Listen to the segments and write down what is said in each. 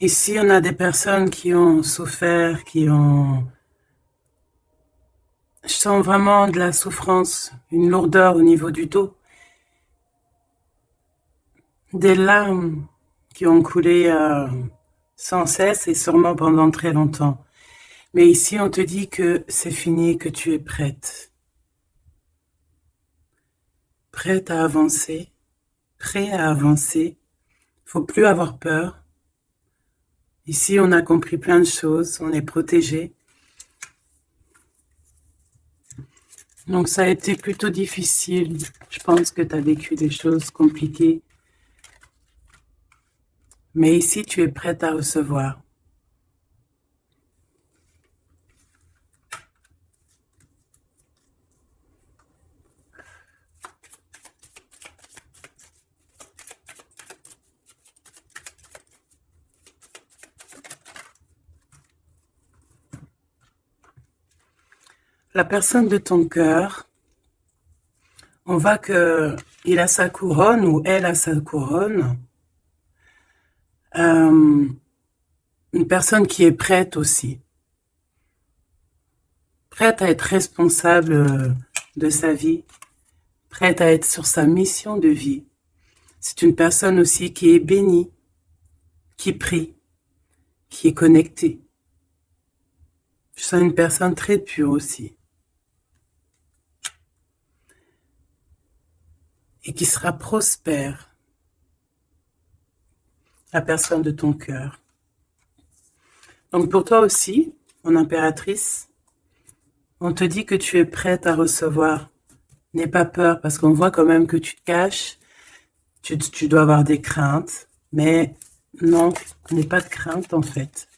Ici, on a des personnes qui ont souffert, Je sens vraiment de la souffrance, une lourdeur au niveau du dos, des larmes qui ont coulé sans cesse et sûrement pendant très longtemps. Mais ici, on te dit que c'est fini, que tu es prête. Prête à avancer, prêt à avancer. Faut plus avoir peur. Ici, on a compris plein de choses, on est protégé. Donc, ça a été plutôt difficile. Je pense que tu as vécu des choses compliquées. Mais ici, tu es prête à recevoir. La personne de ton cœur, on voit que il a sa couronne ou elle a sa couronne. Une personne qui est prête aussi. Prête à être responsable de sa vie. Prête à être sur sa mission de vie. C'est une personne aussi qui est bénie, qui prie, qui est connectée. Je sens une personne très pure aussi. Et qui sera prospère. La personne de ton cœur. Donc pour toi aussi, mon impératrice, on te dit que tu es prête à recevoir. N'aie pas peur parce qu'on voit quand même que tu te caches. Tu dois avoir des craintes. Mais non, n'aie pas de crainte en fait.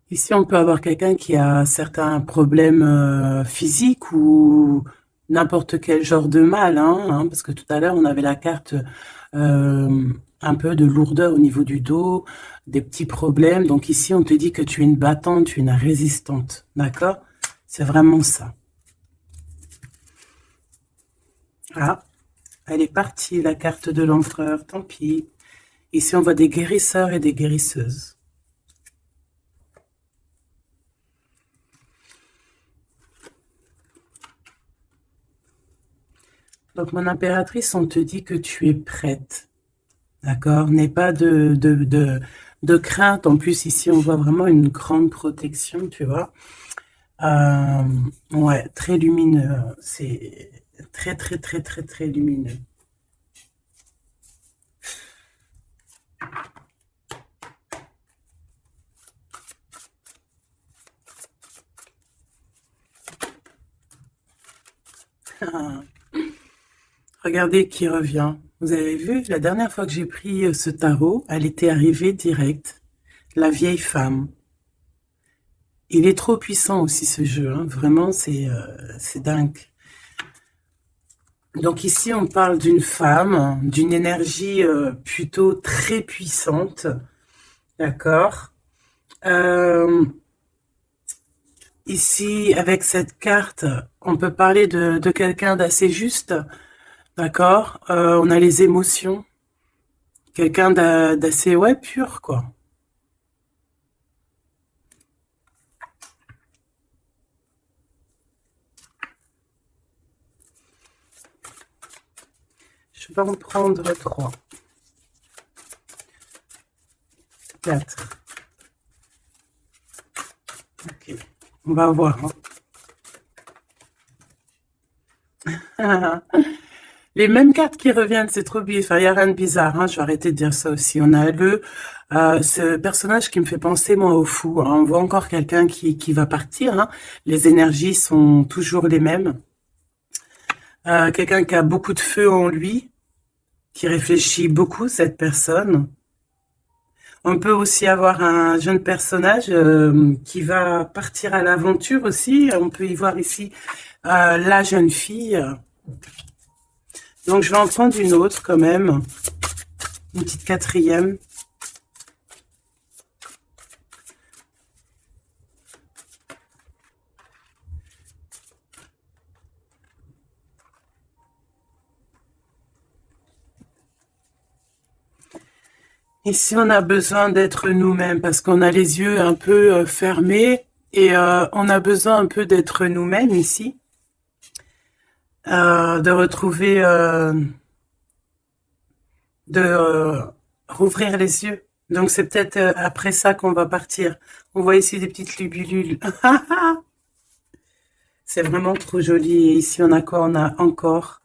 Ici, on peut avoir quelqu'un qui a certains problèmes physiques ou n'importe quel genre de mal, parce que tout à l'heure, on avait la carte un peu de lourdeur au niveau du dos, des petits problèmes. Donc ici, on te dit que tu es une battante, tu es une résistante, d'accord? C'est vraiment ça. Ah, elle est partie, la carte de l'empereur, tant pis. Ici, on voit des guérisseurs et des guérisseuses. Donc, mon impératrice, on te dit que tu es prête. D'accord? N'aie pas de crainte. En plus, ici, on voit vraiment une grande protection, tu vois. Euh, ouais, très lumineux. C'est très, très, très, très, très lumineux. Regardez qui revient. Vous avez vu, la dernière fois que j'ai pris ce tarot, elle était arrivée direct. La vieille femme. Il est trop puissant aussi ce jeu, hein. Vraiment, c'est dingue. Donc ici, on parle d'une femme, d'une énergie plutôt très puissante, d'accord. Euh, Ici, avec cette carte, on peut parler de quelqu'un d'assez juste, d'accord. On a les émotions, quelqu'un d'assez, ouais, pur, quoi. Je vais en prendre 3, 4. Ok, on va voir, hein. Les mêmes cartes qui reviennent, c'est trop bizarre. Enfin, il n'y a rien de bizarre, hein. Je vais arrêter de dire ça aussi. On a ce personnage qui me fait penser, moi, au fou, hein. On voit encore quelqu'un qui va partir, hein. Les énergies sont toujours les mêmes. Quelqu'un qui a beaucoup de feu en lui, qui réfléchit beaucoup, cette personne. On peut aussi avoir un jeune personnage qui va partir à l'aventure aussi. On peut y voir ici la jeune fille. Donc, je vais en prendre une autre quand même. Une petite quatrième. Ici, on a besoin d'être nous-mêmes parce qu'on a les yeux un peu fermés et on a besoin un peu d'être nous-mêmes ici, de retrouver, de rouvrir les yeux. Donc c'est peut-être après ça qu'on va partir. On voit ici des petites libellules. C'est vraiment trop joli. Et ici, on a quoi? On a encore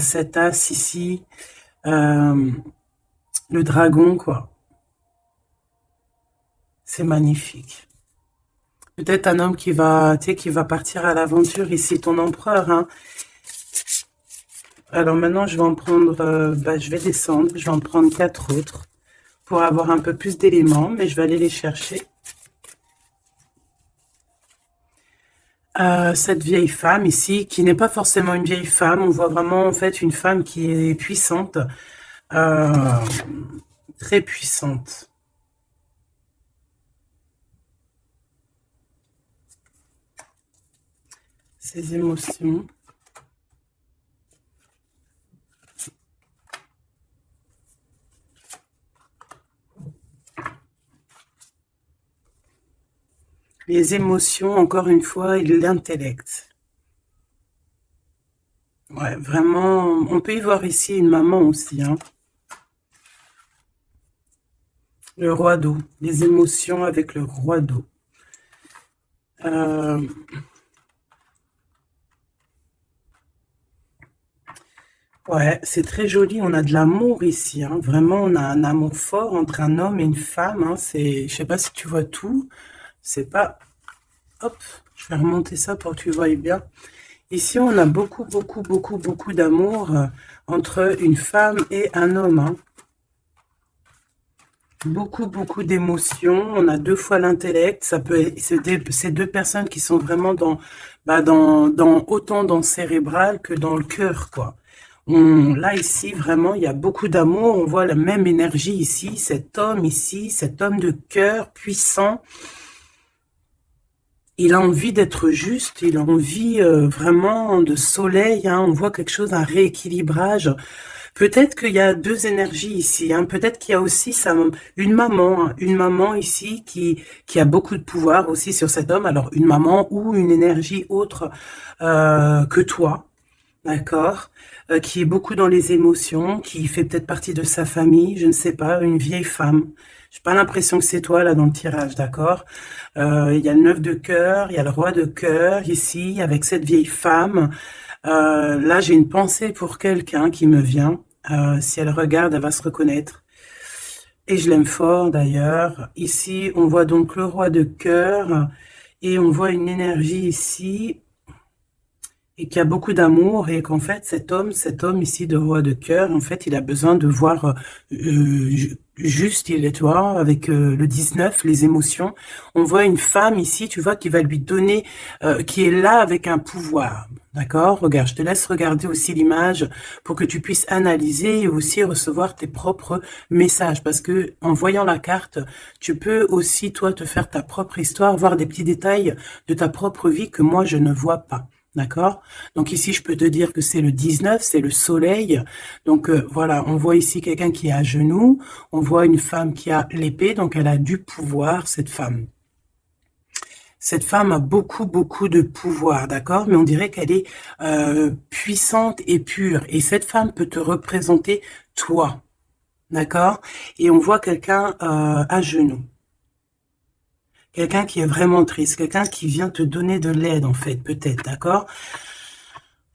cet as ici, euh, le dragon, quoi. C'est magnifique. Peut-être un homme qui va, tu sais, qui va partir à l'aventure ici, ton empereur, hein. Alors maintenant, je vais en prendre, je vais descendre, je vais en prendre 4 autres pour avoir un peu plus d'éléments, mais je vais aller les chercher. Cette vieille femme ici, qui n'est pas forcément une vieille femme, on voit vraiment en fait une femme qui est puissante, euh, très puissante. Ses émotions. Les émotions, encore une fois, et l'intellect. Ouais, vraiment, on peut y voir ici une maman aussi, hein. Le roi d'eau, les émotions avec le roi d'eau. Euh, ouais, c'est très joli, on a de l'amour ici, hein. Vraiment, on a un amour fort entre un homme et une femme, hein. C'est, je sais pas si tu vois tout, c'est pas... Hop, je vais remonter ça pour que tu voyes bien. Ici, on a beaucoup, beaucoup, beaucoup, beaucoup d'amour entre une femme et un homme, hein. Beaucoup, beaucoup d'émotions. On a 2 fois l'intellect. Ça peut être ces 2 personnes qui sont vraiment autant dans le cérébral que dans le cœur, quoi. Là, ici, vraiment, il y a beaucoup d'amour. On voit la même énergie ici. Cet homme ici, cet homme de cœur puissant. Il a envie d'être juste, il a envie vraiment de soleil, hein. On voit quelque chose, un rééquilibrage. Peut-être qu'il y a 2 énergies ici, hein. Peut-être qu'il y a aussi une maman ici qui a beaucoup de pouvoir aussi sur cet homme. Alors une maman ou une énergie autre que toi, d'accord, qui est beaucoup dans les émotions, qui fait peut-être partie de sa famille, je ne sais pas, une vieille femme. J'ai pas l'impression que c'est toi là dans le tirage, d'accord. Il y a le 9 de cœur, il y a le roi de cœur ici avec cette vieille femme. Là, j'ai une pensée pour quelqu'un qui me vient. Si elle regarde, elle va se reconnaître. Et je l'aime fort d'ailleurs. Ici, on voit donc le roi de cœur et on voit une énergie ici et qui a beaucoup d'amour et qu'en fait cet homme ici de roi de cœur, en fait, il a besoin de voir juste, il est, tu vois, avec le 19, les émotions. On voit une femme ici, tu vois, qui va lui donner, qui est là avec un pouvoir. D'accord? Regarde, je te laisse regarder aussi l'image pour que tu puisses analyser et aussi recevoir tes propres messages. Parce que en voyant la carte, tu peux aussi, toi, te faire ta propre histoire, voir des petits détails de ta propre vie que moi, je ne vois pas. D'accord? Donc ici, je peux te dire que c'est le 19, c'est le soleil. Donc voilà, on voit ici quelqu'un qui est à genoux. On voit une femme qui a l'épée, donc elle a du pouvoir, cette femme. Cette femme a beaucoup, beaucoup de pouvoir, d'accord? Mais on dirait qu'elle est puissante et pure. Et cette femme peut te représenter toi, d'accord? Et on voit quelqu'un à genoux. Quelqu'un qui est vraiment triste, quelqu'un qui vient te donner de l'aide, en fait, peut-être, d'accord?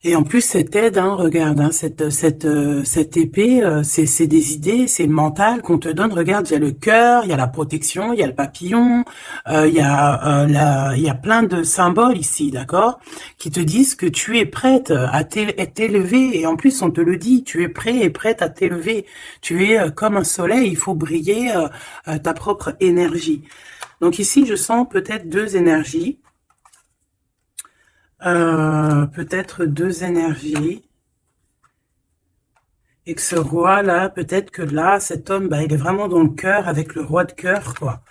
Et en plus, cette aide, hein, regarde, hein, cette épée, c'est des idées, c'est le mental qu'on te donne. Regarde, il y a le cœur, il y a la protection, il y a le papillon, il y a plein de symboles ici, d'accord, qui te disent que tu es prête à t'élever. Et en plus, on te le dit, tu es prêt et prête à t'élever. Tu es comme un soleil, il faut briller ta propre énergie. Donc ici, je sens peut-être 2 énergies. Peut-être 2 énergies. Et que ce roi-là, peut-être que là, cet homme, il est vraiment dans le cœur avec le roi de cœur, quoi.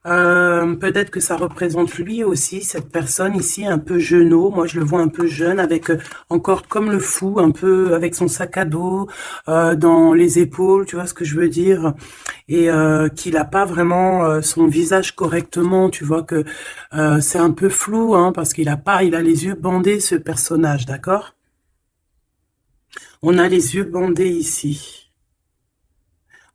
Peut-être que ça représente lui aussi, cette personne ici, un peu jeunot. Moi, je le vois un peu jeune, avec encore comme le fou, un peu avec son sac à dos dans les épaules, tu vois ce que je veux dire? Et qu'il a pas vraiment son visage correctement, tu vois que c'est un peu flou, hein, parce il a les yeux bandés, ce personnage, d'accord? On a les yeux bandés ici.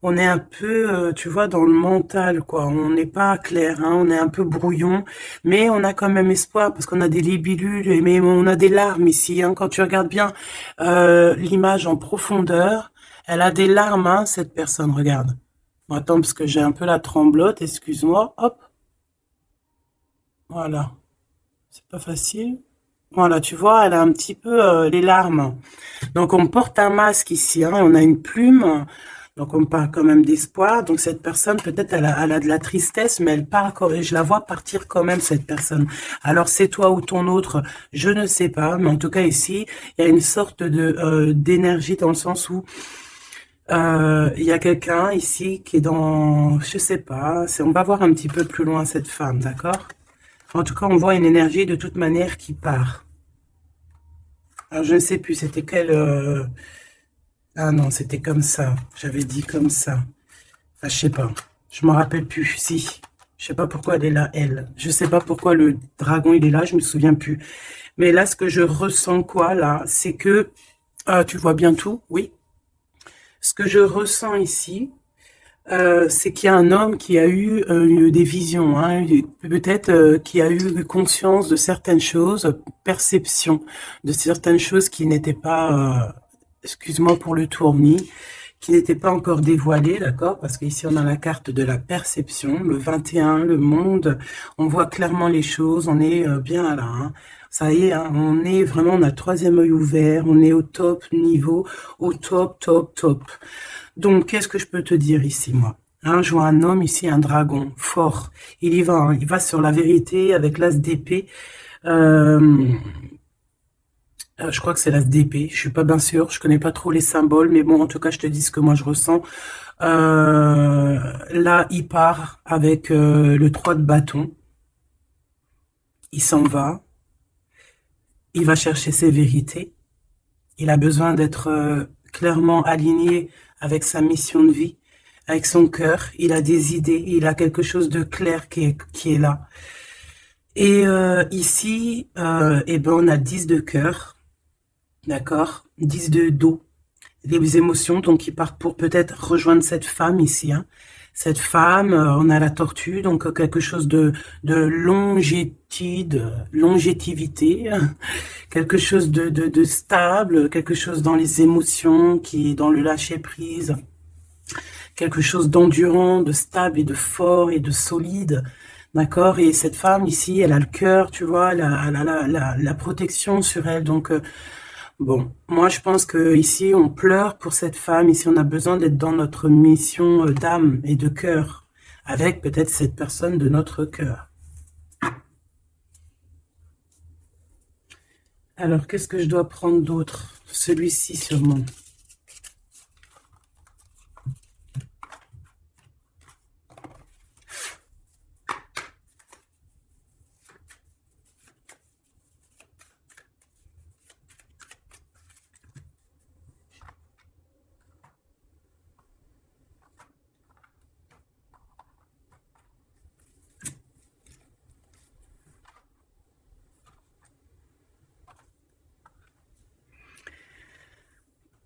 On est un peu, tu vois, dans le mental, quoi. On n'est pas clair, hein, on est un peu brouillon, mais on a quand même espoir parce qu'on a des libellules, mais on a des larmes ici. Hein. Quand tu regardes bien l'image en profondeur, elle a des larmes, hein, cette personne. Regarde. Bon, attends, parce que j'ai un peu la tremblote. Excuse-moi. Hop, voilà. C'est pas facile. Voilà, tu vois, elle a un petit peu les larmes. Donc, on porte un masque ici, hein, on a une plume. Donc, on parle quand même d'espoir. Donc, cette personne, peut-être, elle a de la tristesse, mais elle part quand même. Je la vois partir quand même, cette personne. Alors, c'est toi ou ton autre, je ne sais pas. Mais en tout cas, ici, il y a une sorte de d'énergie dans le sens où il y a quelqu'un ici qui est dans, je sais pas, on va voir un petit peu plus loin cette femme, d'accord? En tout cas, on voit une énergie de toute manière qui part. Alors, je ne sais plus, c'était quelle... Ah non, c'était comme ça. J'avais dit comme ça. Enfin, je sais pas. Je m'en rappelle plus. Si. Je sais pas pourquoi elle est là, elle. Je sais pas pourquoi le dragon, il est là, je me souviens plus. Mais là, ce que je ressens, quoi, là, c'est que... Ah, tu vois bien tout? Oui. Ce que je ressens ici, c'est qu'il y a un homme qui a eu des visions, hein, peut-être qui a eu conscience de certaines choses, perception de certaines choses qui n'étaient pas, excuse-moi pour le tournis, qui n'étaient pas encore dévoilées, d'accord? Parce qu'ici on a la carte de la perception, le 21, le monde, on voit clairement les choses, on est bien là, hein. Ça y est, hein, on est vraiment, on a le troisième œil ouvert, on est au top niveau, au top, top, top. Donc, qu'est-ce que je peux te dire ici, moi? Hein, je vois un homme ici, un dragon, fort. Il y va, hein, il va sur la vérité avec l'as d'épée. Euh, je crois que c'est l'as d'épée. Je suis pas bien sûre, je connais pas trop les symboles, mais bon, en tout cas, je te dis ce que moi je ressens. Là, il part avec le 3 de bâton. Il s'en va. Il va chercher ses vérités. Il a besoin d'être clairement aligné avec sa mission de vie, avec son cœur. Il a des idées, il a quelque chose de clair qui est là. Et ici, eh ben, on a 10 de cœur, d'accord, 10 de dos, les émotions, donc qui partent pour peut-être rejoindre cette femme ici, hein. Cette femme, on a la tortue, donc quelque chose de longévité, quelque chose de stable, quelque chose dans les émotions, qui est dans le lâcher-prise, quelque chose d'endurant, de stable et de fort et de solide, d'accord? Et cette femme ici, elle a le cœur, tu vois, la protection sur elle, donc... bon, moi je pense que ici on pleure pour cette femme, ici on a besoin d'être dans notre mission d'âme et de cœur, avec peut-être cette personne de notre cœur. Alors qu'est-ce que je dois prendre d'autre? Celui-ci sûrement.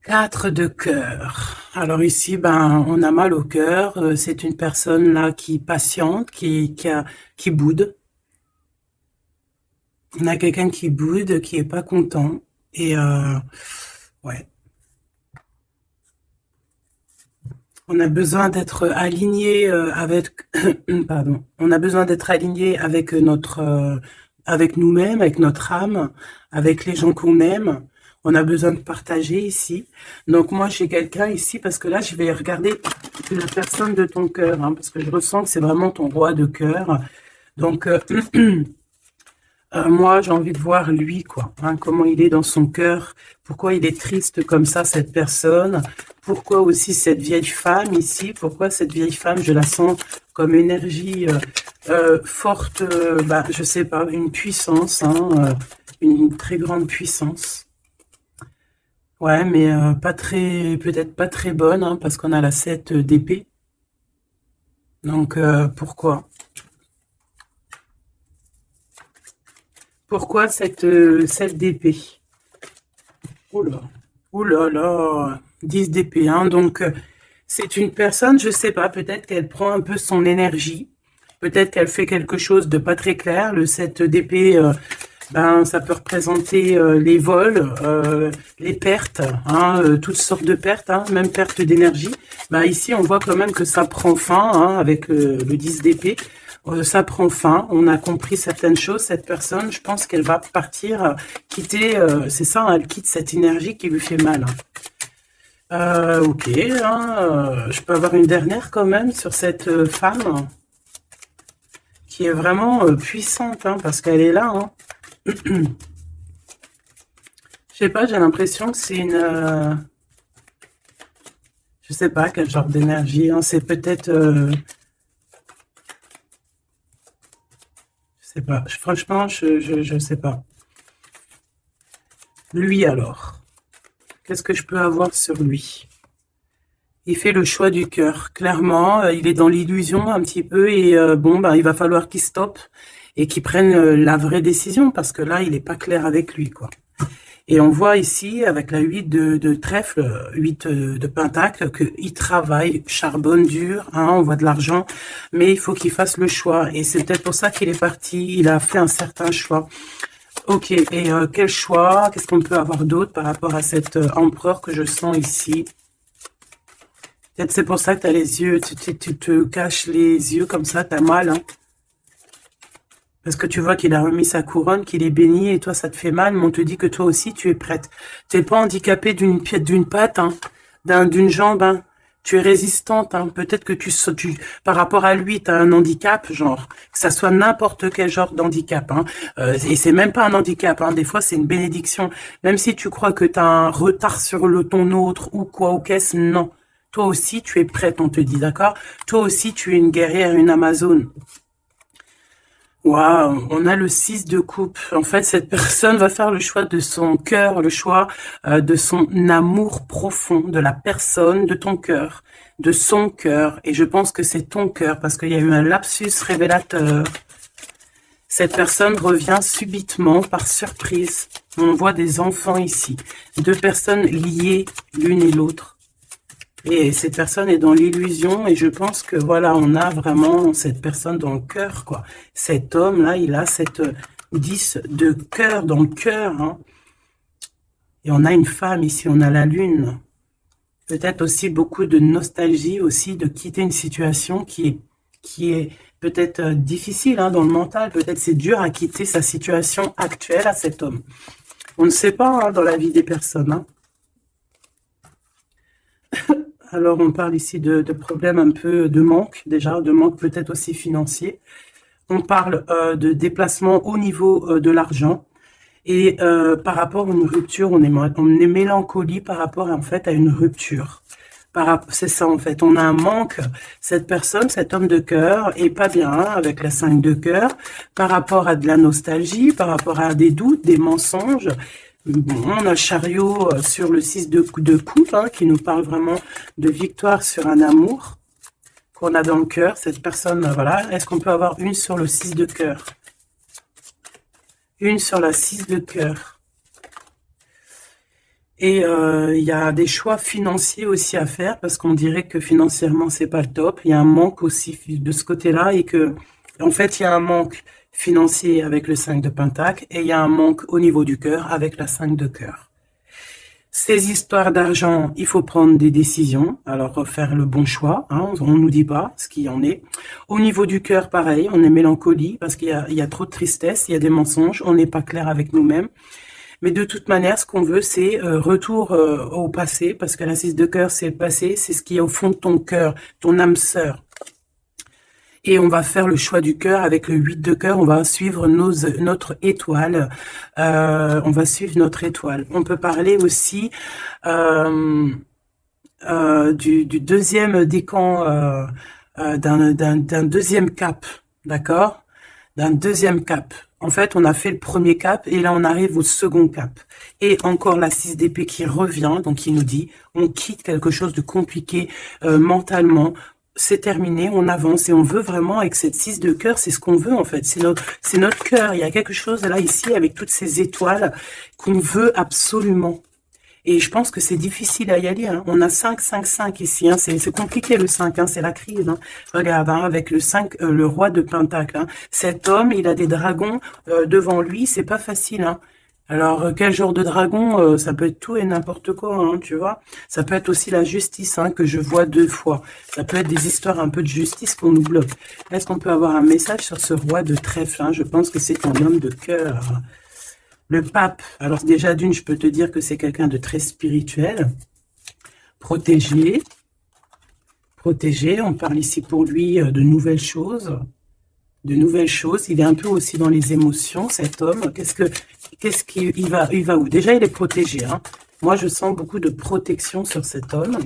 4 de cœur. Alors ici, ben, on a mal au cœur. C'est une personne là qui patiente, qui boude. On a quelqu'un qui boude, qui est pas content. Et ouais, on a besoin d'être aligné avec, pardon, on a besoin d'être aligné avec avec nous-mêmes, avec notre âme, avec les gens qu'on aime. On a besoin de partager ici. Donc moi, j'ai quelqu'un ici parce que là, je vais regarder la personne de ton cœur, hein, parce que je ressens que c'est vraiment ton roi de cœur. Donc moi, j'ai envie de voir lui, quoi, hein, comment il est dans son cœur, pourquoi il est triste comme ça, cette personne, Pourquoi aussi cette vieille femme ici? Pourquoi cette vieille femme, je la sens comme énergie forte, bah, je sais pas, une puissance, hein, une très grande puissance. Ouais, mais pas très, peut-être pas très bonne, hein, parce qu'on a la 7 d'épée. Donc, pourquoi? Pourquoi cette 7 d'épée? Oula, oula là, 10 d'épée, hein, donc c'est une personne, je sais pas, peut-être qu'elle prend un peu son énergie, peut-être qu'elle fait quelque chose de pas très clair, le 7 d'épée, ben, ça peut représenter les vols, les pertes, hein, toutes sortes de pertes, hein, même perte d'énergie. Ben, ici, on voit quand même que ça prend fin, hein, avec le 10 d'épée. Ça prend fin, on a compris certaines choses. Cette personne, je pense qu'elle va partir, quitter, c'est ça, hein, elle quitte cette énergie qui lui fait mal. Ok, hein, je peux avoir une dernière quand même sur cette femme qui est vraiment puissante, hein, parce qu'elle est là, hein. Je sais pas, j'ai l'impression que c'est une... je sais pas quel genre d'énergie, hein, c'est peut-être... je sais pas, franchement, je sais pas. Lui alors, qu'est-ce que je peux avoir sur lui? Il fait le choix du cœur, clairement, il est dans l'illusion un petit peu et bon, bah, il va falloir qu'il stoppe et qu'il prenne la vraie décision parce que là, il n'est pas clair avec lui, quoi. Et on voit ici, avec la 8 de trèfle, 8 de pentacle, qu'il travaille, charbonne dur, hein, on voit de l'argent, mais il faut qu'il fasse le choix. Et c'est peut-être pour ça qu'il est parti, il a fait un certain choix. Ok, et quel choix? Qu'est-ce qu'on peut avoir d'autre par rapport à cet empereur que je sens ici? Peut-être c'est pour ça que tu as les yeux, tu te caches les yeux comme ça, t'as mal, hein? Parce que tu vois qu'il a remis sa couronne, qu'il est béni, et toi, ça te fait mal, mais on te dit que toi aussi, tu es prête. Tu n'es pas handicapée d'une patte, hein, d'une jambe, hein. Tu es résistante, hein. Peut-être que par rapport à lui, tu as un handicap, genre, que ça soit n'importe quel genre d'handicap, hein. Et c'est même pas un handicap, hein. Des fois, c'est une bénédiction. Même si tu crois que tu as un retard sur ton autre, ou quoi, ou qu'est-ce, non. Toi aussi, tu es prête, on te dit, d'accord? Toi aussi, tu es une guerrière, une Amazone. Waouh, on a le 6 de coupe. En fait, cette personne va faire le choix de son cœur, le choix de son amour profond, de la personne, de ton cœur, de son cœur. Et je pense que c'est ton cœur parce qu'il y a eu un lapsus révélateur. Cette personne revient subitement, par surprise. On voit des enfants ici, deux personnes liées l'une et l'autre. Et cette personne est dans l'illusion et je pense que voilà, on a vraiment cette personne dans le cœur, quoi. Cet homme-là, il a cette 10 de cœur dans le cœur, hein. Et on a une femme ici, on a la lune. Peut-être aussi beaucoup de nostalgie aussi de quitter une situation qui est peut-être difficile, hein, dans le mental. Peut-être c'est dur à quitter sa situation actuelle à cet homme. On ne sait pas, hein, dans la vie des personnes, hein. Alors, on parle ici de problèmes un peu de manque, déjà, de manque peut-être aussi financier. On parle de déplacement au niveau de l'argent. Et par rapport à une rupture, on est mélancolie par rapport en fait à une rupture. C'est ça en fait, on a un manque. Cette personne, cet homme de cœur est pas bien, hein, avec la 5 de cœur, par rapport à de la nostalgie, par rapport à des doutes, des mensonges. Bon, on a le chariot sur le 6 de coupe, hein, qui nous parle vraiment de victoire sur un amour qu'on a dans le cœur. Cette personne, voilà. Est-ce qu'on peut avoir une sur le 6 de cœur? Une sur la 6 de cœur. Et il y a des choix financiers aussi à faire, parce qu'on dirait que financièrement, c'est pas le top. Il y a un manque aussi de ce côté-là, et que, en fait, il y a un manque financier avec le 5 de pentacle, et il y a un manque au niveau du cœur avec la 5 de cœur. Ces histoires d'argent, il faut prendre des décisions, alors faire le bon choix, hein, on nous dit pas ce qu'il y en est. Au niveau du cœur, pareil, on est mélancolie, parce qu'il y a trop de tristesse, il y a des mensonges, on n'est pas clair avec nous-mêmes. Mais de toute manière, ce qu'on veut, c'est retour au passé, parce que la 6 de cœur, c'est le passé, c'est ce qui est au fond de ton cœur, ton âme sœur. Et on va faire le choix du cœur avec le 8 de cœur, on va suivre notre étoile. On va suivre notre étoile. On peut parler aussi du deuxième décan, d'un deuxième cap, d'accord? D'un deuxième cap. En fait, on a fait le premier cap et là, on arrive au second cap. Et encore la 6 d'épée qui revient, donc qui nous dit, on quitte quelque chose de compliqué mentalement. C'est terminé, on avance et on veut vraiment, avec cette 6 de cœur, c'est ce qu'on veut en fait. C'est notre cœur. Il y a quelque chose là, ici, avec toutes ces étoiles qu'on veut absolument. Et je pense que c'est difficile à y aller. Hein. On a 5, 5, 5 ici. Hein. C'est compliqué le 5, hein. C'est la crise. Hein. Regarde, hein, avec le 5, le roi de Pentacle. Hein. Cet homme, il a des dragons devant lui. C'est pas facile. Hein. Alors, quel genre de dragon? Ça peut être tout et n'importe quoi, hein, tu vois. Ça peut être aussi la justice, hein, que je vois 2 fois. Ça peut être des histoires un peu de justice qu'on nous bloque. Est-ce qu'on peut avoir un message sur ce roi de trèfle, hein? Je pense que c'est un homme de cœur. Le pape, alors déjà d'une, je peux te dire que c'est quelqu'un de très spirituel, protégé, on parle ici pour lui de nouvelles choses, il est un peu aussi dans les émotions, cet homme, il va où? Déjà, il est protégé, hein. Moi, je sens beaucoup de protection sur cet homme.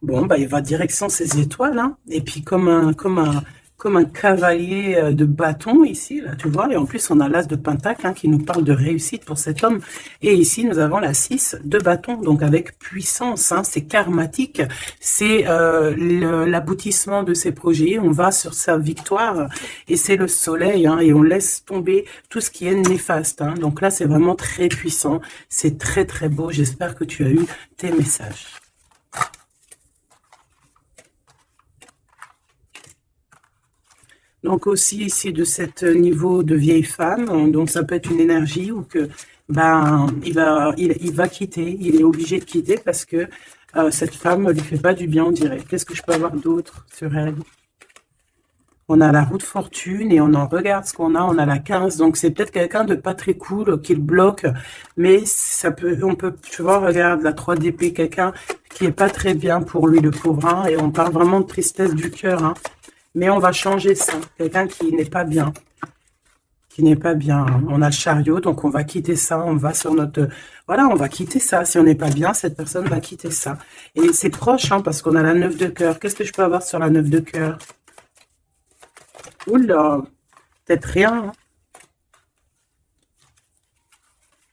Bon, bah, il va direction ses étoiles, hein, et puis comme un cavalier de bâton ici, là, tu vois, et en plus on a l'as de pentacle, hein, qui nous parle de réussite pour cet homme, et ici nous avons la 6 de bâton, donc avec puissance, hein, c'est karmatique, c'est l'aboutissement de ses projets, on va sur sa victoire, et c'est le soleil, hein, et on laisse tomber tout ce qui est néfaste, hein, donc là c'est vraiment très puissant, c'est très très beau, j'espère que tu as eu tes messages. Donc aussi ici de cet niveau de vieille femme, donc ça peut être une énergie ou que ben il va quitter, il est obligé de quitter parce que cette femme ne lui fait pas du bien, on dirait. Qu'est-ce que je peux avoir d'autre sur elle? On a la roue de fortune et on en regarde ce qu'on a, on a la 15, donc c'est peut-être quelqu'un de pas très cool qui le bloque, mais ça peut, on peut, tu vois, regarde la 3 d'épée, quelqu'un qui est pas très bien pour lui, le pauvre, hein, et on parle vraiment de tristesse du cœur, hein. Mais on va changer ça. Quelqu'un qui n'est pas bien. Qui n'est pas bien. On a le chariot, donc on va quitter ça. On va sur notre... Voilà, on va quitter ça. Si on n'est pas bien, cette personne va quitter ça. Et c'est proche, hein, parce qu'on a la 9 de cœur. Qu'est-ce que je peux avoir sur la 9 de cœur? Oula, peut-être rien. Hein.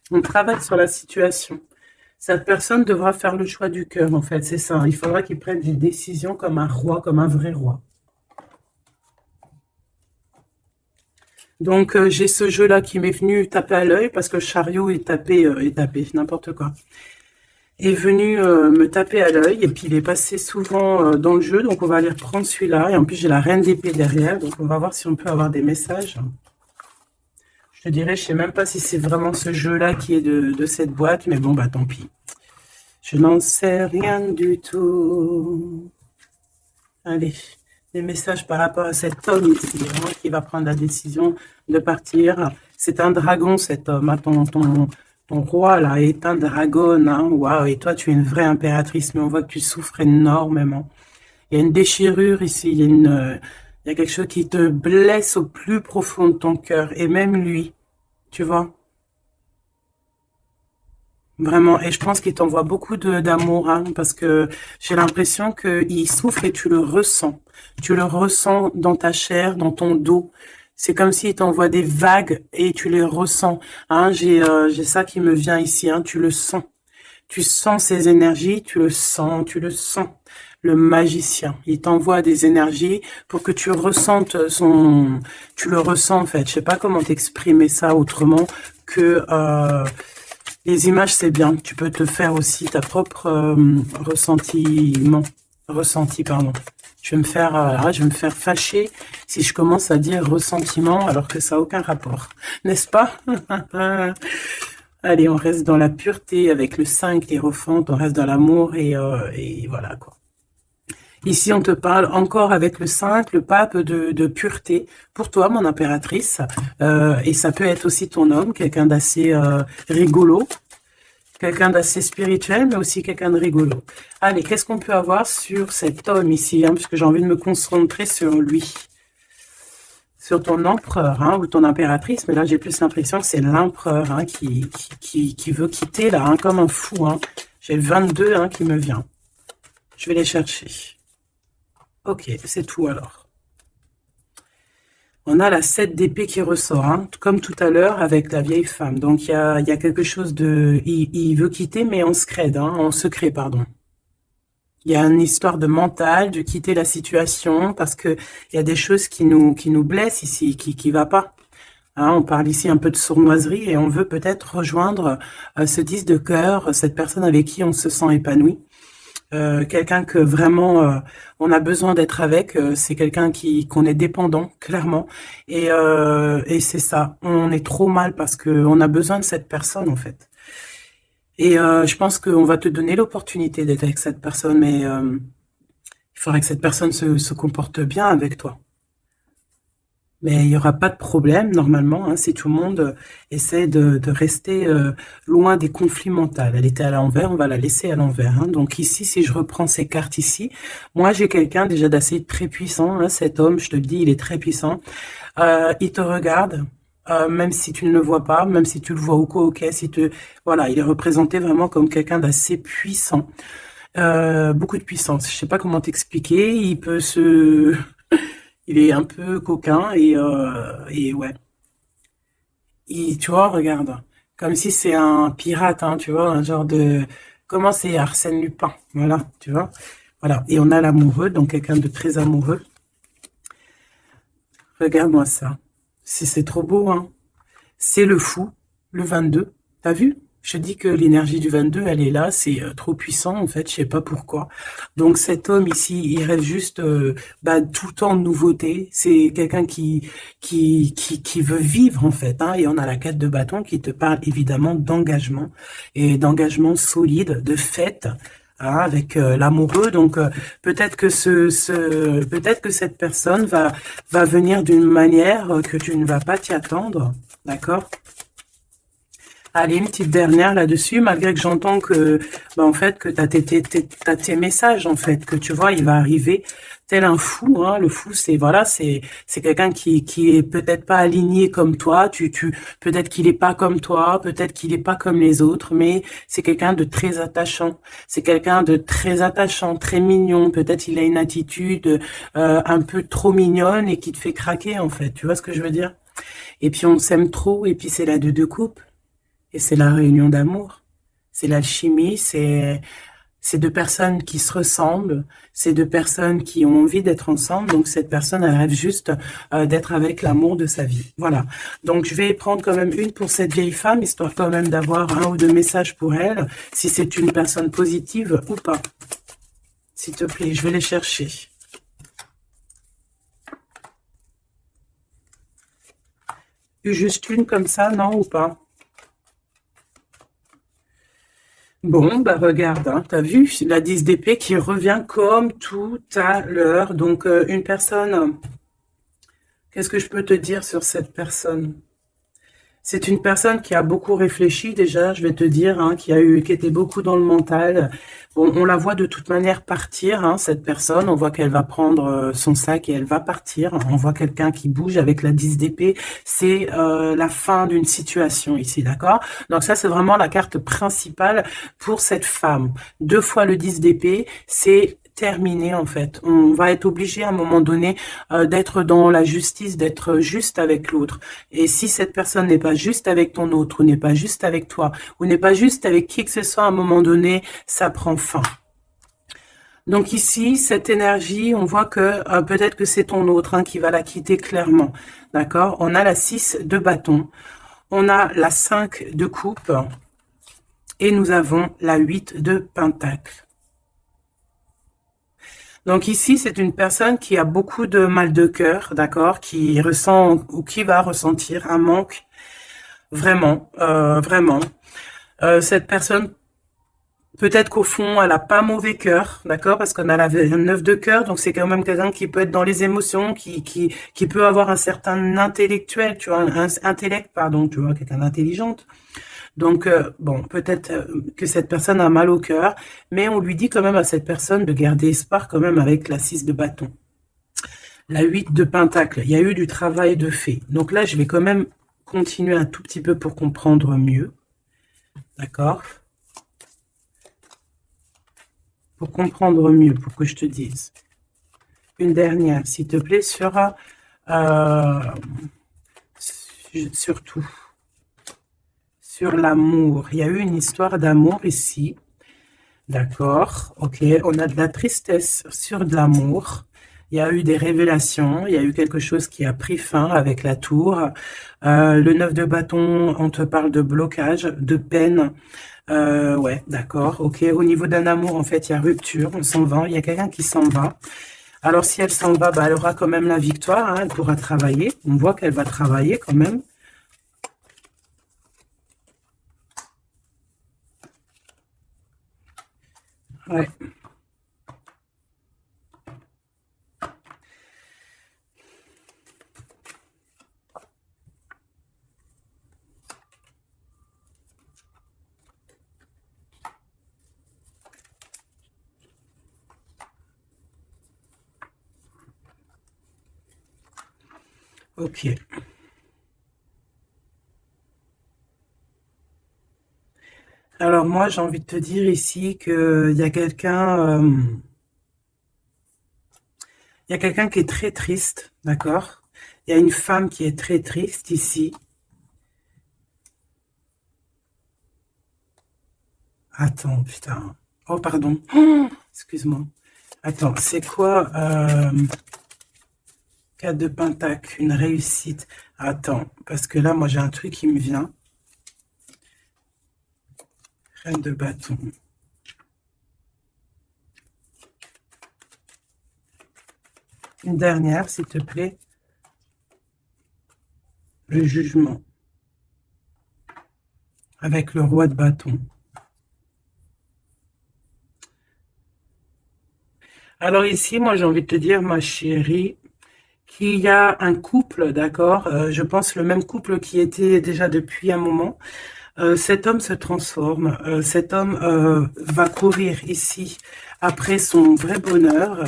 On travaille sur la situation. Cette personne devra faire le choix du cœur, en fait. C'est ça. Il faudra qu'il prenne des décisions comme un roi, comme un vrai roi. Donc, j'ai ce jeu-là qui m'est venu taper à l'œil parce que le chariot est tapé, n'importe quoi. Est venu me taper à l'œil et puis il est passé souvent dans le jeu. Donc, on va aller reprendre celui-là. Et en plus, j'ai la reine d'épée derrière. Donc, on va voir si on peut avoir des messages. Je te dirais, je sais même pas si c'est vraiment ce jeu-là qui est de cette boîte. Mais bon, bah tant pis. Je n'en sais rien du tout. Allez. Des messages par rapport à cet homme ici, hein, qui va prendre la décision de partir. C'est un dragon, cet homme. Hein, ton roi, là, est un dragon. Hein, waouh, et toi, tu es une vraie impératrice, mais on voit que tu souffres énormément. Il y a une déchirure ici, il y a quelque chose qui te blesse au plus profond de ton cœur, et même lui, tu vois. Vraiment, et je pense qu'il t'envoie beaucoup d'amour, hein, parce que j'ai l'impression qu'il souffre et tu le ressens. Tu le ressens dans ta chair, dans ton dos. C'est comme s'il t'envoie des vagues et tu les ressens. Hein, j'ai ça qui me vient ici, hein, tu le sens. Tu sens ces énergies, tu le sens, tu le sens. Le magicien, il t'envoie des énergies pour que tu ressentes tu le ressens en fait. Je sais pas comment t'exprimer ça autrement que... les images, c'est bien. Tu peux te faire aussi ta propre ressenti, pardon. Je vais me faire fâcher si je commence à dire ressentiment alors que ça n'a aucun rapport. N'est-ce pas? Allez, on reste dans la pureté avec le 5, l'Hiérophante, on reste dans l'amour et voilà quoi. Ici, on te parle encore avec le 5, le pape de pureté. Pour toi, mon impératrice, et ça peut être aussi ton homme, quelqu'un d'assez rigolo, quelqu'un d'assez spirituel, mais aussi quelqu'un de rigolo. Allez, qu'est-ce qu'on peut avoir sur cet homme ici, hein, parce que j'ai envie de me concentrer sur lui. Sur ton empereur, hein, ou ton impératrice, mais là, j'ai plus l'impression que c'est l'empereur, hein, qui veut quitter, là, hein, comme un fou, hein. J'ai le 22, hein, qui me vient. Je vais les chercher. Ok, c'est tout alors. On a la 7 d'épée qui ressort, hein, comme tout à l'heure avec la vieille femme. Donc, il y a quelque chose de... Il veut quitter, mais en secret, hein, en secret, pardon. Il y a une histoire de mental, de quitter la situation, parce que il y a des choses qui nous blessent ici, qui va pas. Hein, on parle ici un peu de sournoiserie et on veut peut-être rejoindre ce 10 de cœur, cette personne avec qui on se sent épanoui. Quelqu'un que vraiment on a besoin d'être avec, c'est quelqu'un qu'on est dépendant, clairement. Et c'est ça, on est trop mal parce qu'on a besoin de cette personne en fait. Et je pense qu'on va te donner l'opportunité d'être avec cette personne, mais il faudrait que cette personne se comporte bien avec toi. Mais il n'y aura pas de problème, normalement, hein, si tout le monde essaie de rester loin des conflits mentaux. Elle était à l'envers, on va la laisser à l'envers. Hein. Donc ici, si je reprends ces cartes ici, moi j'ai quelqu'un déjà d'assez très puissant. Hein, cet homme, je te le dis, il est très puissant. Il te regarde, même si tu ne le vois pas, même si tu le vois au quoi, ok, voilà, il est représenté vraiment comme quelqu'un d'assez puissant. Beaucoup de puissance. Je sais pas comment t'expliquer. Il peut se il est un peu coquin et ouais. Tu vois, regarde, comme si c'est un pirate, hein, tu vois, un genre de... Comment c'est Arsène Lupin, voilà, tu vois. Voilà, et on a l'amoureux, donc quelqu'un de très amoureux. Regarde-moi ça. C'est trop beau, hein. C'est le fou, le 22. T'as vu? Je dis que l'énergie du 22, elle est là, c'est trop puissant en fait, je sais pas pourquoi. Donc cet homme ici, il rêve juste tout le temps de nouveauté. C'est quelqu'un qui veut vivre en fait. Hein, et on a la 4 de bâton qui te parle évidemment d'engagement et d'engagement solide, de fête. Hein, avec l'amoureux, donc peut-être que peut-être que cette personne va venir d'une manière que tu ne vas pas t'y attendre, d'accord? Allez, une petite dernière là-dessus, malgré que j'entends que, en fait, que t'as tes messages, en fait, que tu vois, il va arriver tel un fou, hein. Le fou, c'est, voilà, c'est quelqu'un qui est peut-être pas aligné comme toi, peut-être qu'il est pas comme toi, peut-être qu'il est pas comme les autres, mais c'est quelqu'un de très attachant. C'est quelqu'un de très attachant, très mignon. Peut-être il a une attitude, un peu trop mignonne et qui te fait craquer, en fait. Tu vois ce que je veux dire? Et puis on s'aime trop, et puis c'est la deux de coupe. Et c'est la réunion d'amour, c'est l'alchimie, c'est deux personnes qui se ressemblent, c'est deux personnes qui ont envie d'être ensemble. Donc cette personne, elle rêve juste d'être avec l'amour de sa vie. Voilà. Donc je vais prendre quand même une pour cette vieille femme, histoire quand même d'avoir un ou deux messages pour elle, si c'est une personne positive ou pas. S'il te plaît, je vais les chercher. Juste une comme ça, non ou pas? Bon, bah regarde, hein, t'as vu la 10 d'épée qui revient comme tout à l'heure. Donc, une personne, qu'est-ce que je peux te dire sur cette personne? C'est une personne qui a beaucoup réfléchi déjà, je vais te dire, hein, qui était beaucoup dans le mental. Bon, on la voit de toute manière partir, hein, cette personne. On voit qu'elle va prendre son sac et elle va partir. On voit quelqu'un qui bouge avec la 10 d'épée. C'est la fin d'une situation ici, d'accord? Donc ça, c'est vraiment la carte principale pour cette femme. Deux fois le 10 d'épée, c'est terminé en fait. On va être obligé à un moment donné d'être dans la justice, d'être juste avec l'autre. Et si cette personne n'est pas juste avec ton autre, ou n'est pas juste avec toi, ou n'est pas juste avec qui que ce soit, à un moment donné, ça prend fin. Donc ici, cette énergie, on voit que peut-être que c'est ton autre hein, qui va la quitter clairement. D'accord? On a la 6 de bâton, on a la 5 de coupe, et nous avons la 8 de pentacle. Donc ici, c'est une personne qui a beaucoup de mal de cœur, d'accord, qui ressent ou qui va ressentir un manque, vraiment, vraiment. Cette personne, peut-être qu'au fond, elle a pas mauvais cœur, d'accord, parce qu'on a la 9 de cœur, donc c'est quand même quelqu'un qui peut être dans les émotions, qui peut avoir un certain intellectuel, tu vois, un intellect, pardon, tu vois, quelqu'un d'intelligente. Donc, bon, peut-être que cette personne a mal au cœur, mais on lui dit quand même à cette personne de garder espoir quand même avec la 6 de bâton. La 8 de pentacle, il y a eu du travail de fait. Donc là, je vais quand même continuer un tout petit peu pour comprendre mieux. D'accord? pour comprendre mieux, pour que je te dise. Une dernière, s'il te plaît, surtout sur l'amour. Il y a eu une histoire d'amour ici. D'accord, ok. On a de la tristesse sur de l'amour. Il y a eu des révélations. Il y a eu quelque chose qui a pris fin avec la tour. Le 9 de bâton, on te parle de blocage, de peine. Ouais, d'accord, ok. Au niveau d'un amour, en fait, il y a rupture. On s'en va. Il y a quelqu'un qui s'en va. Alors, si elle s'en va, bah, elle aura quand même la victoire, hein, elle pourra travailler. On voit qu'elle va travailler quand même. Ouais. Ok. Alors, moi, j'ai envie de te dire ici qu'il y a quelqu'un qui est très triste, d'accord? Il y a une femme qui est très triste ici. Attends, putain. Oh, pardon. Oh, excuse-moi. Attends, c'est quoi 4 de pentacle, une réussite. Attends, parce que là, moi, j'ai un truc qui me vient. Reine de bâton. Une dernière, s'il te plaît. Le jugement. Avec le roi de bâton. Alors ici, moi, j'ai envie de te dire, ma chérie, qu'il y a un couple, d'accord, je pense le même couple qui était déjà depuis un moment. Cet homme se transforme, cet homme va courir ici après son vrai bonheur.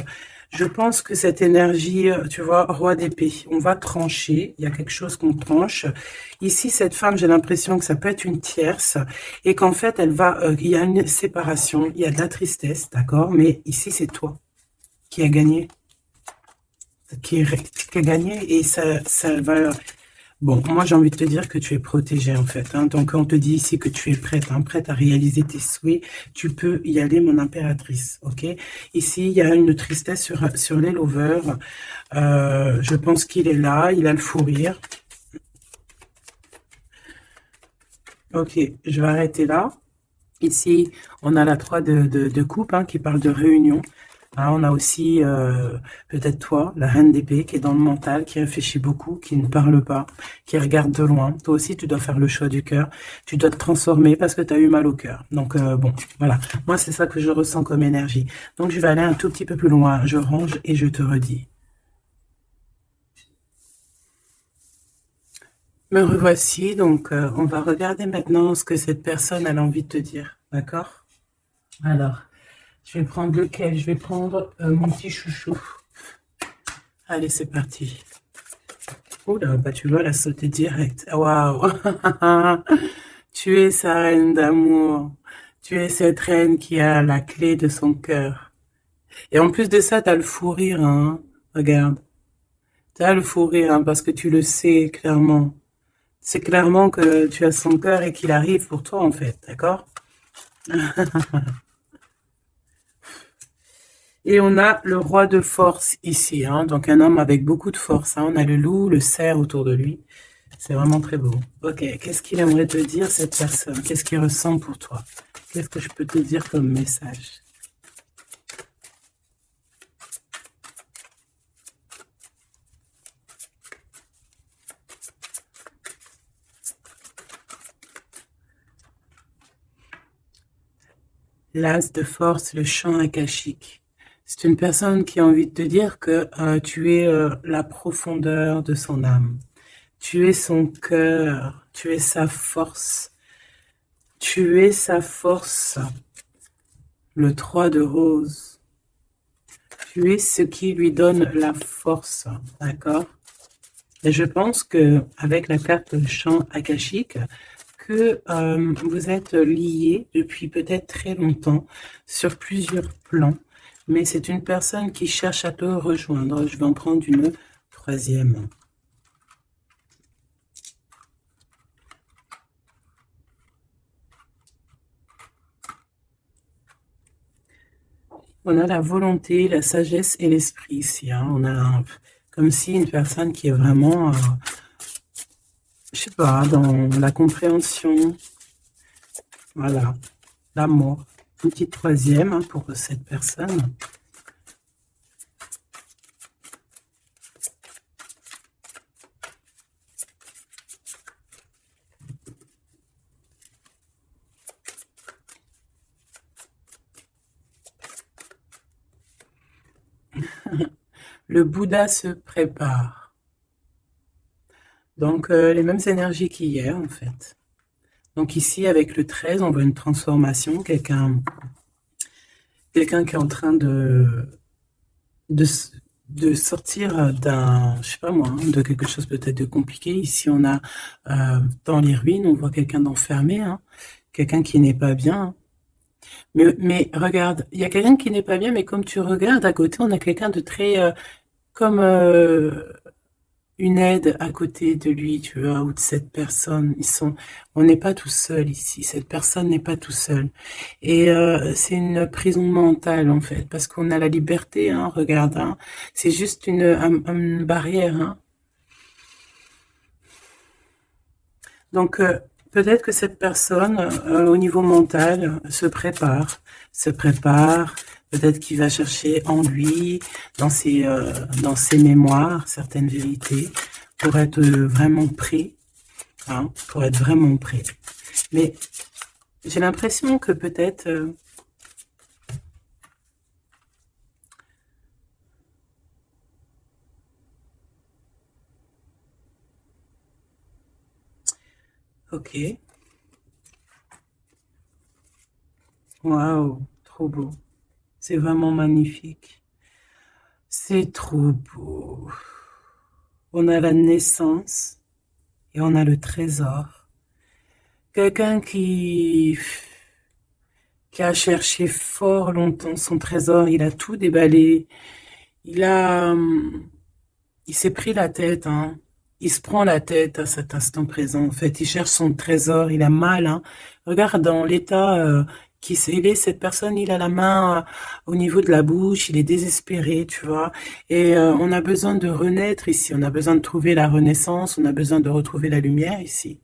Je pense que cette énergie, tu vois, roi d'épée, on va trancher, il y a quelque chose qu'on tranche. Ici, cette femme, j'ai l'impression que ça peut être une tierce et qu'en fait, il y a une séparation, il y a de la tristesse, d'accord, mais ici, c'est toi qui as gagné. Qui a gagné et ça va... Bon, moi j'ai envie de te dire que tu es protégée en fait. Hein. Donc on te dit ici que tu es prête, hein, prête à réaliser tes souhaits. Tu peux y aller, mon impératrice, ok? Ici, il y a une tristesse sur les lovers. Je pense qu'il est là, il a le fou rire. Ok, je vais arrêter là. Ici, on a la 3 de coupe hein, qui parle de réunion. Hein, on a aussi peut-être toi, la reine d'épée, qui est dans le mental, qui réfléchit beaucoup, qui ne parle pas, qui regarde de loin. Toi aussi, tu dois faire le choix du cœur. Tu dois te transformer parce que tu as eu mal au cœur. Donc, bon, voilà. Moi, c'est ça que je ressens comme énergie. Donc, je vais aller un tout petit peu plus loin. Je range et je te redis. Me revoici. Donc, on va regarder maintenant ce que cette personne a envie de te dire. D'accord? Alors, je vais prendre lequel? Je vais prendre mon petit chouchou. Allez, c'est parti. Oula, bah tu vois, elle a sauté direct. Waouh! Tu es sa reine d'amour. Tu es cette reine qui a la clé de son cœur. Et en plus de ça, t'as le fou rire, hein. Regarde. T'as le fou rire, hein, parce que tu le sais clairement. C'est clairement que tu as son cœur et qu'il arrive pour toi, en fait. D'accord? Et on a le roi de force ici, hein, donc un homme avec beaucoup de force. Hein. On a le loup, le cerf autour de lui. C'est vraiment très beau. Ok, qu'est-ce qu'il aimerait te dire, cette personne? Qu'est-ce qu'il ressent pour toi? Qu'est-ce que je peux te dire comme message? L'as de force, le chant akashique. C'est une personne qui a envie de te dire que tu es la profondeur de son âme. Tu es son cœur. Tu es sa force. Tu es sa force. Le 3 de rose. Tu es ce qui lui donne la force. D'accord? Et je pense que avec la carte chant akashique, que vous êtes liés depuis peut-être très longtemps sur plusieurs plans, mais c'est une personne qui cherche à te rejoindre. Je vais en prendre une troisième. On a la volonté, la sagesse et l'esprit ici. Hein. On a comme si une personne qui est vraiment, je sais pas, dans la compréhension, voilà, l'amour. Une petite troisième hein, pour cette personne. Le Bouddha se prépare. Donc, les mêmes énergies qu'hier, en fait. Donc ici, avec le 13, on voit une transformation. Quelqu'un qui est en train de, de sortir d'un, je sais pas moi, hein, de quelque chose peut-être de compliqué. Ici, on a dans les ruines, on voit quelqu'un d'enfermé, hein, quelqu'un qui n'est pas bien. Hein. Mais regarde, il y a quelqu'un qui n'est pas bien, mais comme tu regardes à côté, on a quelqu'un de très comme une aide à côté de lui, tu vois, ou de cette personne. On n'est pas tout seul ici. Cette personne n'est pas tout seul. Et c'est une prison mentale en fait, parce qu'on a la liberté. Hein, regarde, hein, c'est juste une barrière. Hein. Donc peut-être que cette personne, au niveau mental, se prépare. Peut-être qu'il va chercher en lui, dans ses mémoires, certaines vérités, pour être vraiment prêt, hein, pour être vraiment prêt. Mais j'ai l'impression que peut-être ok, waouh, trop beau, c'est vraiment magnifique, c'est trop beau. On a la naissance et on a le trésor. Quelqu'un qui a cherché fort longtemps son trésor, il a tout déballé, il a, il s'est pris la tête, hein. Il se prend la tête à cet instant présent. En fait, il cherche son trésor, il a mal, hein. Regarde dans l'état il est, cette personne, il a la main au niveau de la bouche, il est désespéré, tu vois. Et on a besoin de renaître ici, on a besoin de trouver la renaissance, on a besoin de retrouver la lumière ici.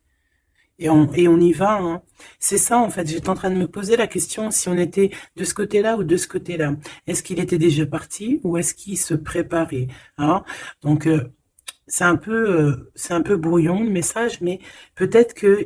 Et on y va. Hein. C'est ça, en fait. J'étais en train de me poser la question si on était de ce côté-là ou de ce côté-là. Est-ce qu'il était déjà parti ou est-ce qu'il se préparait hein. Donc, c'est un peu brouillon le message, mais peut-être que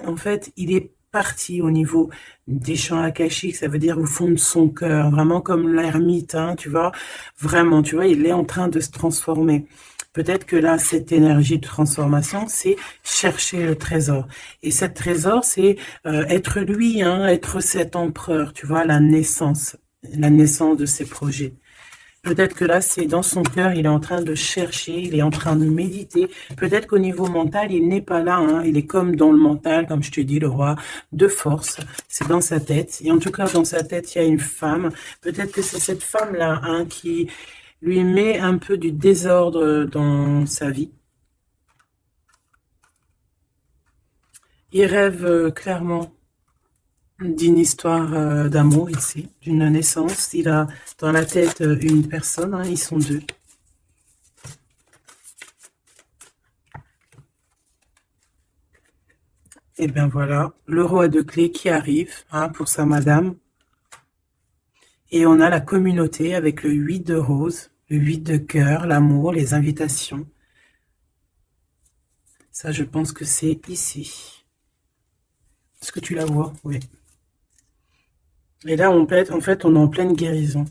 en fait, il est parti au niveau des champs akashiques, ça veut dire au fond de son cœur, vraiment comme l'ermite, hein, tu vois, vraiment, tu vois, il est en train de se transformer. Peut-être que là, cette énergie de transformation, c'est chercher le trésor. Et cet trésor, c'est être lui, hein, être cet empereur, tu vois, la naissance de ses projets. Peut-être que là, c'est dans son cœur, il est en train de chercher, il est en train de méditer. Peut-être qu'au niveau mental, il n'est pas là. Hein. Il est comme dans le mental, comme je te dis, le roi de force. C'est dans sa tête. Et en tout cas, dans sa tête, il y a une femme. Peut-être que c'est cette femme-là hein, qui lui met un peu du désordre dans sa vie. Il rêve clairement d'une histoire d'amour ici, d'une naissance. Il a dans la tête une personne, hein, ils sont deux. Et bien voilà, le roi de clés qui arrive hein, pour sa madame. Et on a la communauté avec le 8 de rose, le 8 de cœur, l'amour, les invitations. Ça, je pense que c'est ici. Est-ce que tu la vois? Oui. Et là, en fait, on est en pleine guérison.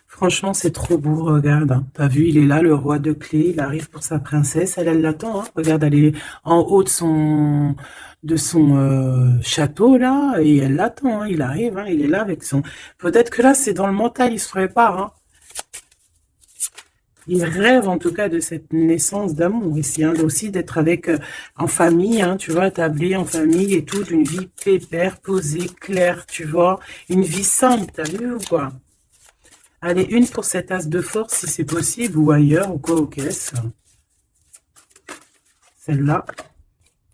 Franchement, c'est trop beau, regarde. Hein. T'as vu, il est là, le roi de clés, il arrive pour sa princesse, elle l'attend. Hein. Regarde, elle est en haut de son château, là, et elle l'attend. Hein. Il arrive, hein, il est là avec son... Peut-être que là, c'est dans le mental, il se prépare. Hein. Il rêve en tout cas de cette naissance d'amour ici, hein, aussi d'être avec en famille, hein, tu vois, établi en famille et tout, d'une vie pépère, posée, claire, tu vois, une vie simple, t'as vu ou quoi? Allez, une pour cet as de force si c'est possible, ou ailleurs, ou quoi, aux caisses. Celle-là,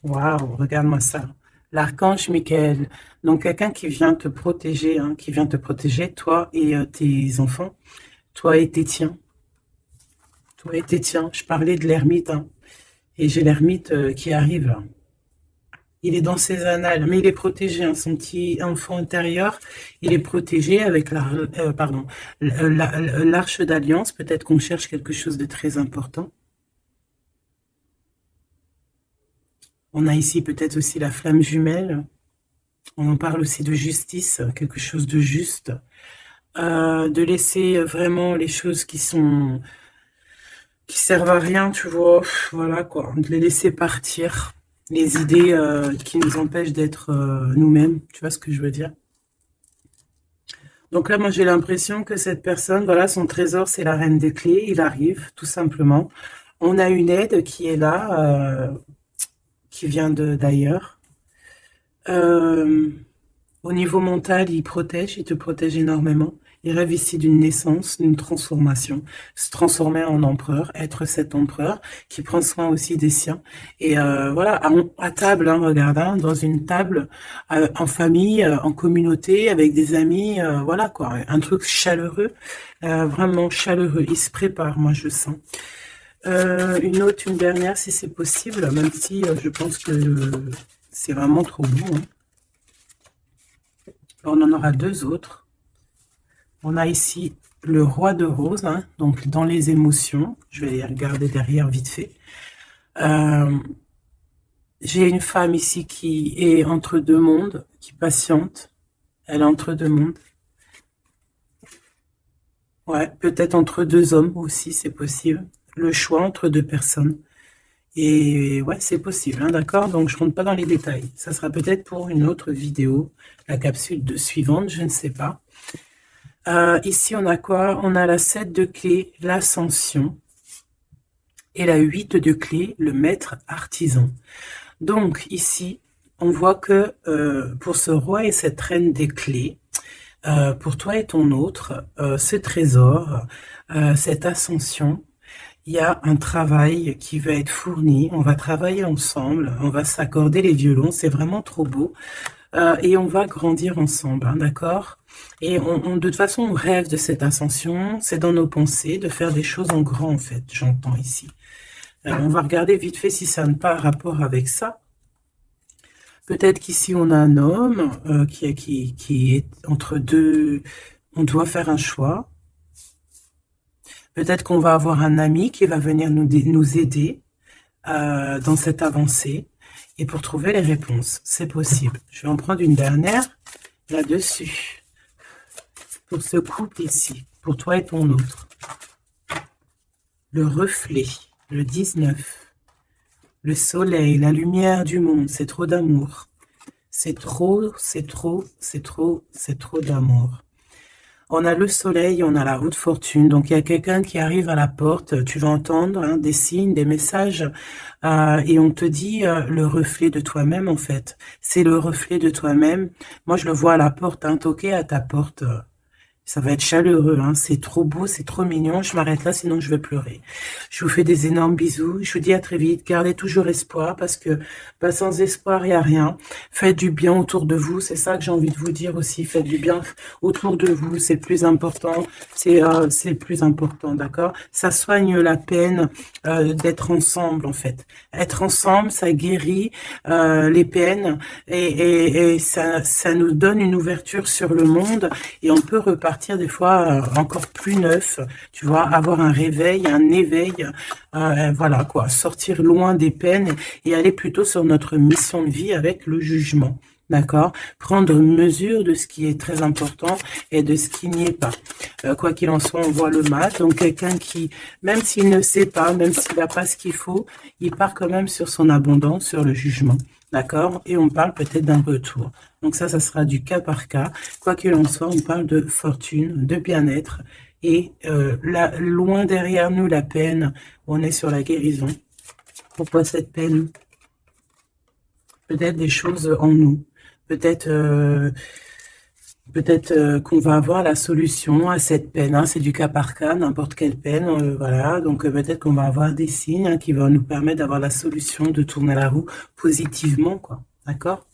waouh, regarde-moi ça. L'archange Michael, donc quelqu'un qui vient te protéger, hein, qui vient te protéger, toi et tes enfants, toi et tes tiens. Toi et tes tiens, je parlais de l'ermite, hein, et j'ai l'ermite qui arrive, là. Il est dans ses annales, mais il est protégé, hein, son petit enfant intérieur, il est protégé avec pardon, l'arche d'alliance. Peut-être qu'on cherche quelque chose de très important. On a ici peut-être aussi la flamme jumelle. On en parle aussi de justice, quelque chose de juste. De laisser vraiment les choses qui servent à rien, tu vois, voilà quoi, de les laisser partir, les idées qui nous empêchent d'être nous-mêmes, tu vois ce que je veux dire. Donc là, moi j'ai l'impression que cette personne, voilà, son trésor c'est la reine des clés, il arrive tout simplement. On a une aide qui est là, qui vient d'ailleurs. Au niveau mental, il protège, il te protège énormément. Il rêve ici d'une naissance, d'une transformation, se transformer en empereur, être cet empereur qui prend soin aussi des siens. Et voilà, à table, hein, regarde, hein, dans une table, en famille, en communauté, avec des amis, voilà quoi, un truc chaleureux, vraiment chaleureux. Il se prépare, moi je sens. Une dernière si c'est possible, même si je pense que c'est vraiment trop beau, hein. On en aura deux autres. On a ici le roi de rose, hein, donc dans les émotions. Je vais les regarder derrière vite fait. J'ai une femme ici qui est entre deux mondes, qui patiente. Elle est entre deux mondes. Ouais, peut-être entre deux hommes aussi, c'est possible. Le choix entre deux personnes. Et ouais, c'est possible, hein, d'accord? Donc, je rentre pas dans les détails. Ça sera peut-être pour une autre vidéo, la capsule suivante, je ne sais pas. Ici, on a quoi? On a la 7 de clé, l'ascension. Et la 8 de clé, le maître artisan. Donc, ici, on voit que pour ce roi et cette reine des clés, pour toi et ton autre, ce trésor, cette ascension, il y a un travail qui va être fourni, on va travailler ensemble, on va s'accorder les violons, c'est vraiment trop beau, et on va grandir ensemble, hein, d'accord? Et de toute façon, on rêve de cette ascension, c'est dans nos pensées, de faire des choses en grand, en fait, j'entends ici. On va regarder vite fait si ça n'a pas rapport avec ça. Peut-être qu'ici, on a un homme qui est entre deux, on doit faire un choix. Peut-être qu'on va avoir un ami qui va venir nous aider dans cette avancée et pour trouver les réponses. C'est possible. Je vais en prendre une dernière là-dessus. Pour ce couple ici, pour toi et ton autre. Le reflet, le 19. Le soleil, la lumière du monde, c'est trop d'amour. C'est trop, c'est trop, c'est trop, c'est trop d'amour. On a le soleil, on a la haute fortune. Donc, il y a quelqu'un qui arrive à la porte. Tu vas entendre, hein, des signes, des messages. Et on te dit le reflet de toi-même, en fait. C'est le reflet de toi-même. Moi, je le vois à la porte, hein, toquer à ta porte. Ça va être chaleureux, hein. C'est trop beau, c'est trop mignon. Je m'arrête là, sinon je vais pleurer. Je vous fais des énormes bisous. Je vous dis à très vite. Gardez toujours espoir parce que sans espoir, il n'y a rien. Faites du bien autour de vous. C'est ça que j'ai envie de vous dire aussi. Faites du bien autour de vous. C'est le plus important. C'est le plus important, d'accord? Ça soigne la peine d'être ensemble, en fait. Être ensemble, ça guérit les peines et ça nous donne une ouverture sur le monde et on peut repartir des fois encore plus neuf, tu vois, avoir un réveil, un éveil, voilà quoi, sortir loin des peines et aller plutôt sur notre mission de vie avec le jugement, d'accord? Prendre mesure de ce qui est très important et de ce qui n'y est pas. Quoi qu'il en soit, on voit le mat, donc quelqu'un qui, même s'il ne sait pas, même s'il n'a pas ce qu'il faut, il part quand même sur son abondance, sur le jugement. D'accord? Et on parle peut-être d'un retour. Donc ça sera du cas par cas. Quoi qu'il en soit, on parle de fortune, de bien-être Et là, loin derrière nous, la peine, on est sur la guérison. Pourquoi cette peine? Peut-être des choses en nous. Peut-être qu'on va avoir la solution à cette peine. Hein. C'est du cas par cas, n'importe quelle peine. Voilà. Donc peut-être qu'on va avoir des signes, hein, qui vont nous permettre d'avoir la solution, de tourner la roue positivement, quoi. D'accord?